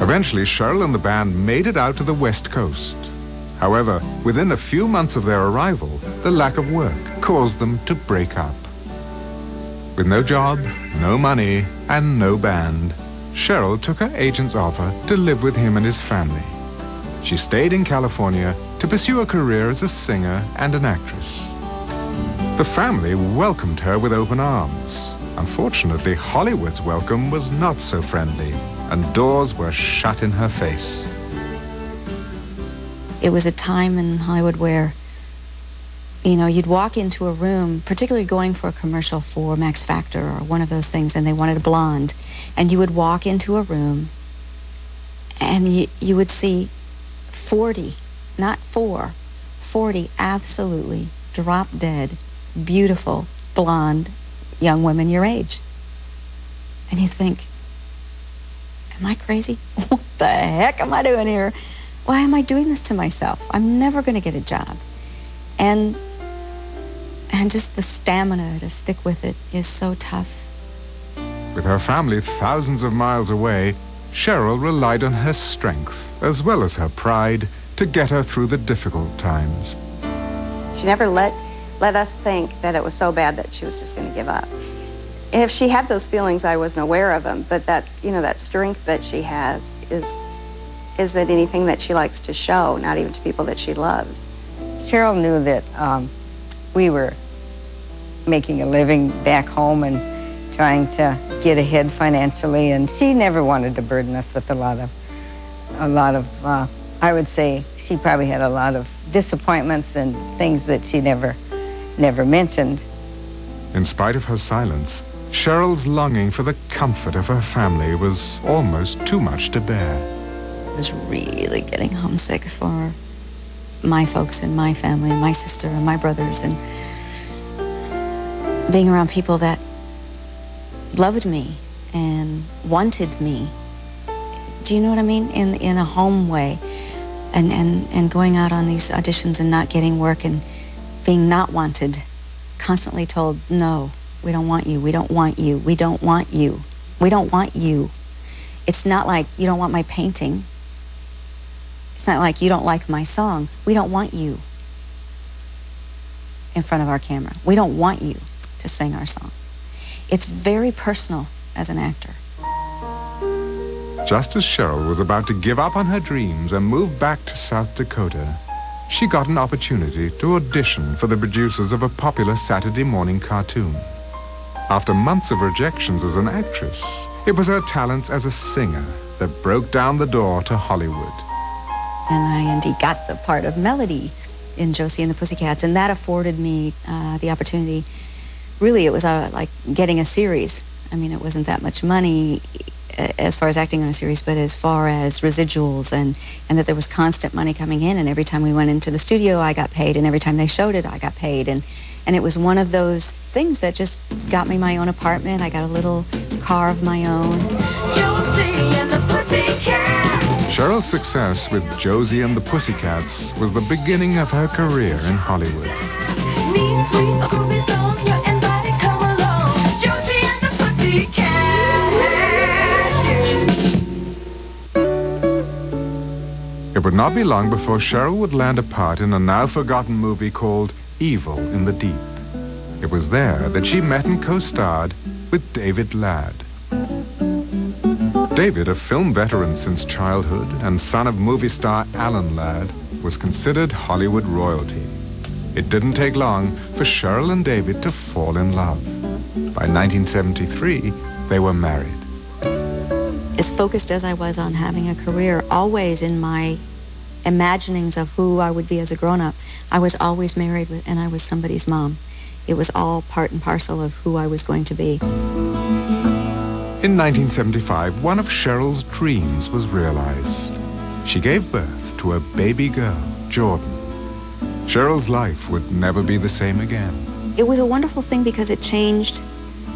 Eventually, Cheryl and the band made it out to the West Coast. However, within a few months of their arrival, the lack of work caused them to break up. With no job, no money, and no band, Cheryl took her agent's offer to live with him and his family. She stayed in California to pursue a career as a singer and an actress. The family welcomed her with open arms. Unfortunately, Hollywood's welcome was not so friendly, and doors were shut in her face. It was a time in Hollywood where, you know, you'd walk into a room, particularly going for a commercial for Max Factor or one of those things, and they wanted a blonde, and you would walk into a room and you would see 40, not 40 absolutely drop-dead, beautiful, blonde young women your age. And you think, am I crazy? What the heck am I doing here? Why am I doing this to myself? I'm never going to get a job. And just the stamina to stick with it is so tough. With her family thousands of miles away, Cheryl relied on her strength as well as her pride to get her through the difficult times. She never let us think that it was so bad that she was just going to give up. And if she had those feelings, I wasn't aware of them, but that's, you know, that strength that she has isn't anything that she likes to show, not even to people that she loves. Cheryl knew that we were making a living back home and trying to get ahead financially, and she never wanted to burden us with a lot of I would say she probably had a lot of disappointments and things that she never mentioned. In spite of her silence, Cheryl's longing for the comfort of her family was almost too much to bear. I was really getting homesick for my folks and my family and my sister and my brothers, and being around people that loved me and wanted me. Do you know what I mean? In a home way. And going out on these auditions and not getting work and being not wanted, constantly told, no, we don't want you, we don't want you, we don't want you, we don't want you. It's not like you don't want my painting. It's not like you don't like my song. We don't want you in front of our camera. We don't want you to sing our song. It's very personal as an actor. Just as Cheryl was about to give up on her dreams and move back to South Dakota, she got an opportunity to audition for the producers of a popular Saturday morning cartoon. After months of rejections as an actress, it was her talents as a singer that broke down the door to Hollywood. And I indeed got the part of Melody in Josie and the Pussycats, and that afforded me the opportunity. Really, it was like getting a series. I mean, it wasn't that much money as far as acting on a series, but as far as residuals, and that there was constant money coming in, and every time we went into the studio, I got paid, and every time they showed it, I got paid, and it was one of those things that just got me my own apartment. I got a little car of my own. Josie and the Pussycats. Cheryl's success with Josie and the Pussycats was the beginning of her career in Hollywood. It would not be long before Cheryl would land a part in a now-forgotten movie called Evil in the Deep. It was there that she met and co-starred with David Ladd. David, a film veteran since childhood and son of movie star Alan Ladd, was considered Hollywood royalty. It didn't take long for Cheryl and David to fall in love. By 1973, they were married. As focused as I was on having a career, always in my imaginings of who I would be as a grown-up, I was always married and I was somebody's mom. It was all part and parcel of who I was going to be. In 1975, one of Cheryl's dreams was realized. She gave birth to a baby girl, Jordan. Cheryl's life would never be the same again. It was a wonderful thing because it changed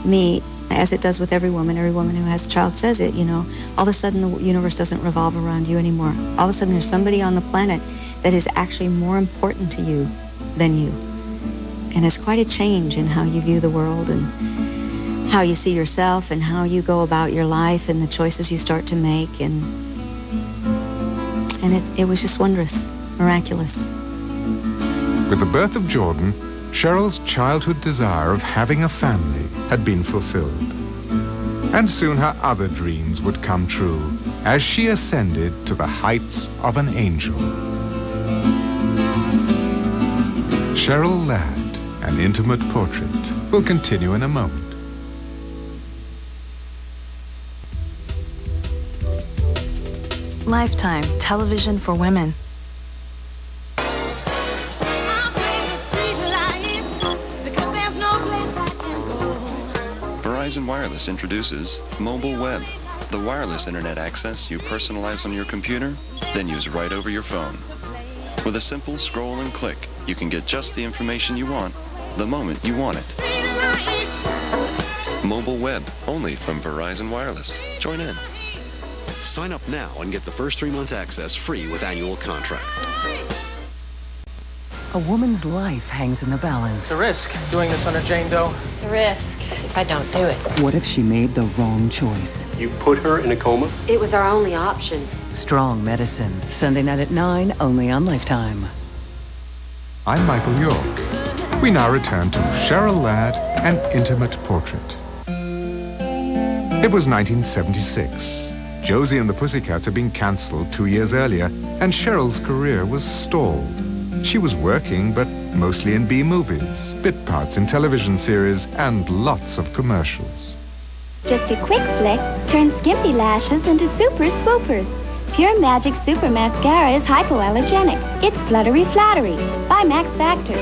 me, as it does with every woman. Every woman who has a child says it, you know. All of a sudden, the universe doesn't revolve around you anymore. All of a sudden, there's somebody on the planet that is actually more important to you than you. And it's quite a change in how you view the world and how you see yourself and how you go about your life and the choices you start to make. And And it was just wondrous, miraculous. With the birth of Jordan, CHERYL's childhood desire of having a family had been fulfilled. And soon her other dreams would come true as she ascended to the heights of an angel. CHERYL Ladd, an intimate portrait, will continue in a moment. Lifetime television for women. Verizon Wireless introduces Mobile Web, the wireless internet access you personalize on your computer, then use right over your phone. With a simple scroll and click, you can get just the information you want, the moment you want it. Mobile Web, only from Verizon Wireless. Join in. Sign up now and get the first 3 months access free with annual contract. A woman's life hangs in the balance. It's a risk doing this under Jane Doe. It's a risk if I don't do it. What if she made the wrong choice? You put her in a coma? It was our only option. Strong Medicine, Sunday night at 9, only on Lifetime. I'm Michael York. We now return to CHERYL Ladd, an intimate portrait. It was 1976. Josie and the Pussycats had been cancelled 2 years earlier, and CHERYL's career was stalled. She was working, but mostly in B-movies, bit parts in television series, and lots of commercials. Just a quick flick turns skimpy lashes into super swoopers. Pure Magic Super Mascara is hypoallergenic. It's Fluttery Flattery by Max Factor.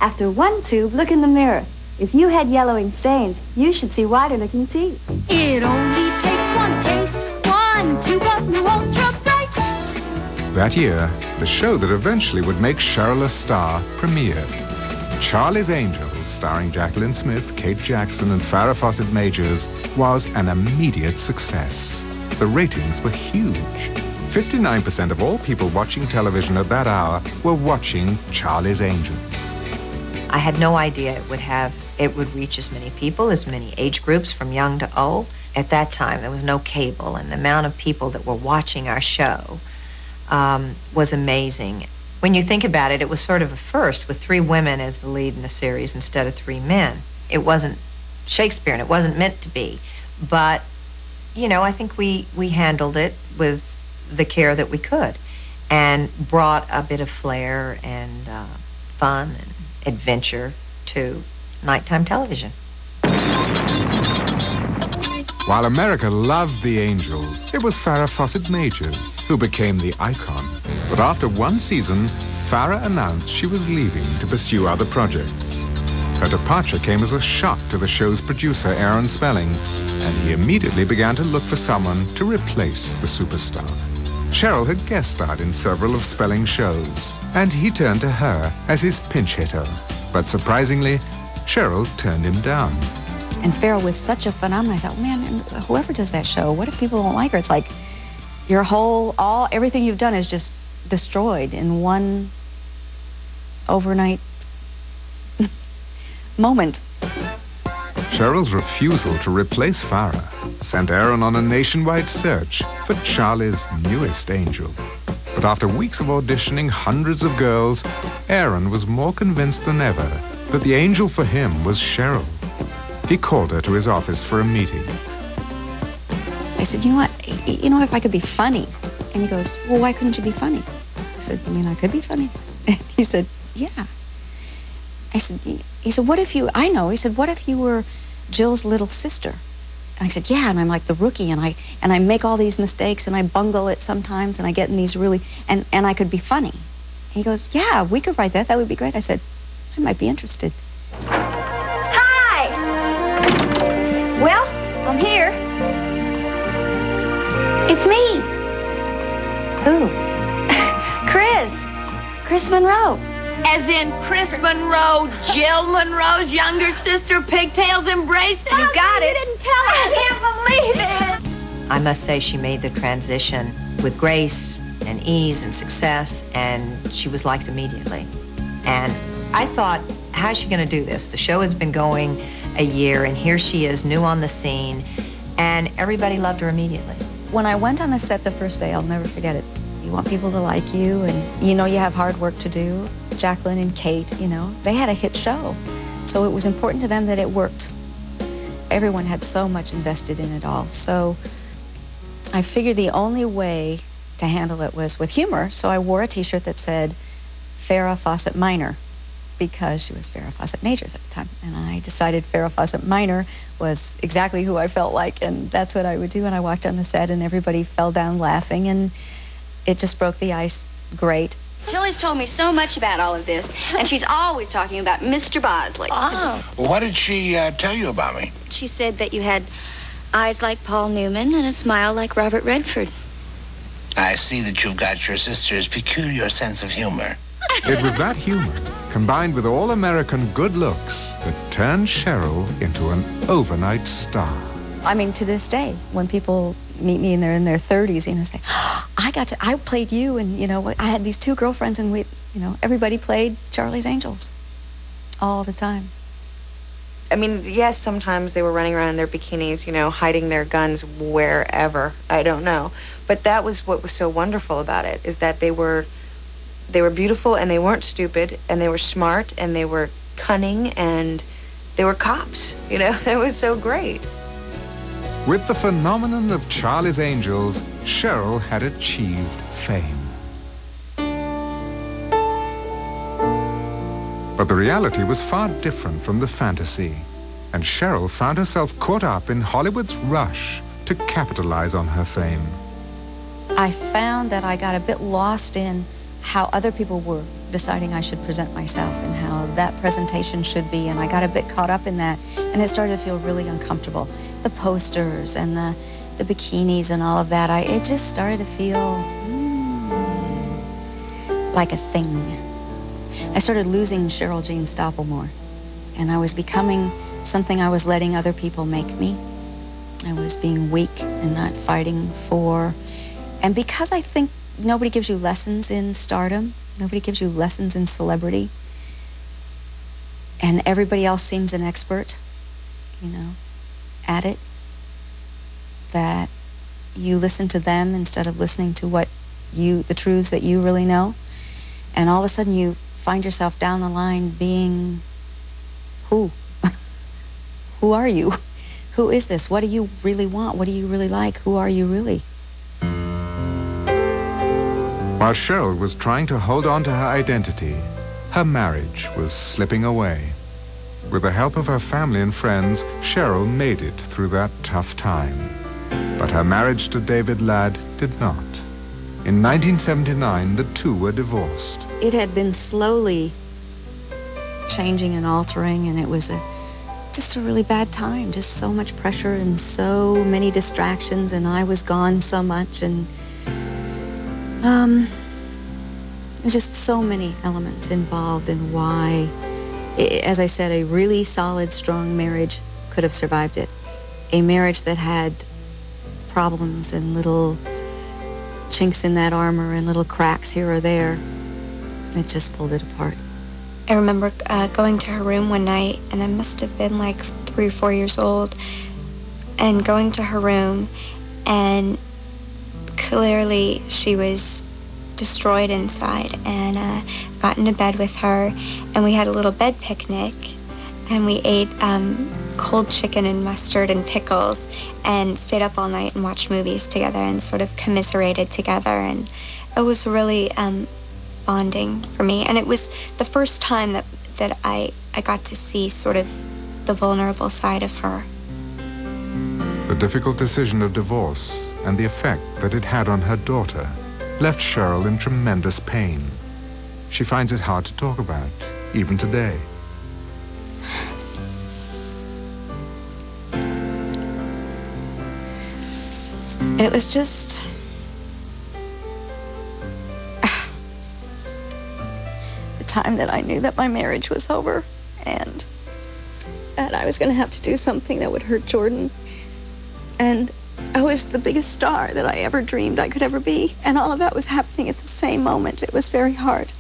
After one tube, look in the mirror. If you had yellowing stains, you should see whiter-looking teeth. It only takes one taste, one tube of new Ultra Bright. That year, the show that eventually would make CHERYL a star premiered. Charlie's Angels, starring Jacqueline Smith, Kate Jackson, and Farrah Fawcett Majors, was an immediate success. The ratings were huge. 59% of all people watching television at that hour were watching Charlie's Angels. I had no idea it would reach as many people, as many age groups from young to old. At that time, there was no cable, and the amount of people that were watching our show was amazing. When you think about it, it was sort of a first with 3 women as the lead in the series instead of 3 men. It wasn't Shakespeare, and it wasn't meant to be. But, you know, I think we handled it with the care that we could and brought a bit of flair and fun and adventure to nighttime television. While America loved the Angels, it was Farrah Fawcett Majors who became the icon. But after 1 season, Farrah announced she was leaving to pursue other projects. Her departure came as a shock to the show's producer, Aaron Spelling, and he immediately began to look for someone to replace the superstar. CHERYL had guest starred in several of Spelling's shows, and he turned to her as his pinch hitter. But surprisingly, CHERYL turned him down. And Farrah was such a phenomenon. I thought, man, whoever does that show, what if people don't like her? It's like your everything you've done is just destroyed in one overnight moment. CHERYL's refusal to replace Farrah sent Aaron on a nationwide search for Charlie's newest angel. But after weeks of auditioning hundreds of girls, Aaron was more convinced than ever that the angel for him was CHERYL. He called her to his office for a meeting. I said, you know what, if I could be funny. And he goes, well, why couldn't you be funny? I said, you mean I could be funny? And he said, yeah. He said, what if you were Jill's little sister? And I said, yeah, and I'm like the rookie, and I make all these mistakes, and I bungle it sometimes, and I get in these really, and I could be funny. And he goes, yeah, we could write that. That would be great. I said, I might be interested. Hi! Well, I'm here. It's me. Who? Chris Monroe. As in Chris Monroe, Jill Monroe's younger sister, pigtails embracing. You got it. You didn't tell me. I can't believe it. I must say she made the transition with grace and ease and success, and she was liked immediately. And I thought, how's she going to do this? The show has been going a year, and here she is, new on the scene, and everybody loved her immediately. When I went on the set the first day, I'll never forget it. You want people to like you, and you know you have hard work to do. Jacqueline and Kate, you know, they had a hit show. So it was important to them that it worked. Everyone had so much invested in it all. So I figured the only way to handle it was with humor. So I wore a t-shirt that said Farrah Fawcett Minor, because she was Farrah Fawcett Majors at the time. And I decided Farrah Fawcett Minor was exactly who I felt like, and that's what I would do. And I walked on the set, and everybody fell down laughing, and it just broke the ice great. Julie's told me so much about all of this, and she's always talking about Mr. Bosley. Oh. Well, what did she tell you about me? She said that you had eyes like Paul Newman and a smile like Robert Redford. I see that you've got your sister's peculiar sense of humor. It was that humor, combined with all-American good looks, that turned Cheryl into an overnight star. I mean, to this day, when people meet me and they're in their 30s, you know, say, oh, I played you, and, you know, I had these two girlfriends, and we, you know, everybody played Charlie's Angels all the time. I mean, yes, sometimes they were running around in their bikinis, you know, hiding their guns wherever. I don't know. But that was what was so wonderful about it, is that they were beautiful, and they weren't stupid, and they were smart, and they were cunning, and they were cops. You know, it was so great. With the phenomenon of Charlie's Angels, Cheryl had achieved fame. But the reality was far different from the fantasy, and Cheryl found herself caught up in Hollywood's rush to capitalize on her fame. I found that I got a bit lost in how other people were deciding I should present myself and how that presentation should be, and I got a bit caught up in that, and it started to feel really uncomfortable. The posters and the bikinis and all of that, it just started to feel like a thing. I started losing Cheryl Jane Stoppel more, and I was becoming something I was letting other people make me. I was being weak and not fighting for, and because I think nobody gives you lessons in stardom, nobody gives you lessons in celebrity, and everybody else seems an expert, you know, at it, that you listen to them instead of listening to the truths that you really know, and all of a sudden you find yourself down the line being who? Who are you? Who is this? What do you really want? What do you really like? Who are you really? While Cheryl was trying to hold on to her identity, her marriage was slipping away. With the help of her family and friends, Cheryl made it through that tough time. But her marriage to David Ladd did not. In 1979, the two were divorced. It had been slowly changing and altering, and it was just a really bad time. Just so much pressure and so many distractions, and I was gone so much, and there's just so many elements involved in why, as I said, a really solid, strong marriage could have survived it. A marriage that had problems and little chinks in that armor and little cracks here or there, it just pulled it apart. I remember going to her room one night, and I must have been like 3 or 4 years old, and going to her room, and clearly she was destroyed inside, and got into bed with her, and we had a little bed picnic, and we ate cold chicken and mustard and pickles, and stayed up all night and watched movies together and sort of commiserated together, and it was really bonding for me, and it was the first time that I got to see sort of the vulnerable side of her. The difficult decision of divorce and the effect that it had on her daughter left Cheryl in tremendous pain. She finds it hard to talk about, even today. It was just the time that I knew that my marriage was over and that I was going to have to do something that would hurt Jordan. And I was the biggest star that I ever dreamed I could ever be, and all of that was happening at the same moment. It was very hard.